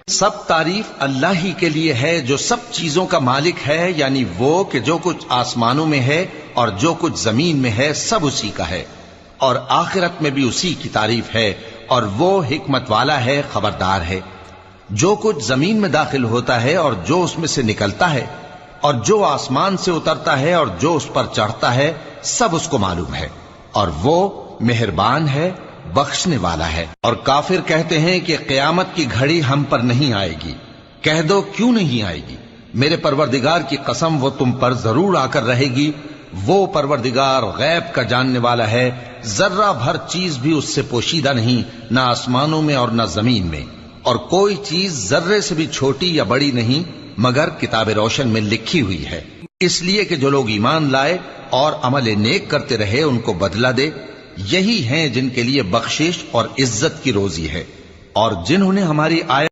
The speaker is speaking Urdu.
سب تعریف اللہ ہی کے لیے ہے جو سب چیزوں کا مالک ہے، یعنی وہ کہ جو کچھ آسمانوں میں ہے اور جو کچھ زمین میں ہے سب اسی کا ہے، اور آخرت میں بھی اسی کی تعریف ہے، اور وہ حکمت والا ہے، خبردار ہے۔ جو کچھ زمین میں داخل ہوتا ہے اور جو اس میں سے نکلتا ہے، اور جو آسمان سے اترتا ہے اور جو اس پر چڑھتا ہے، سب اس کو معلوم ہے، اور وہ مہربان ہے، بخشنے والا ہے۔ اور کافر کہتے ہیں کہ قیامت کی گھڑی ہم پر نہیں آئے گی۔ کہہ دو کیوں نہیں آئے گی؟ میرے پروردگار کی قسم وہ تم پر ضرور آ کر رہے گی۔ وہ پروردگار غیب کا جاننے والا ہے، ذرہ بھر چیز بھی اس سے پوشیدہ نہیں، نہ آسمانوں میں اور نہ زمین میں، اور کوئی چیز ذرے سے بھی چھوٹی یا بڑی نہیں مگر کتاب روشن میں لکھی ہوئی ہے، اس لیے کہ جو لوگ ایمان لائے اور عمل نیک کرتے رہے ان کو بدلہ دے۔ یہی ہیں جن کے لیے بخشش اور عزت کی روزی ہے، اور جنہوں نے ہماری آیت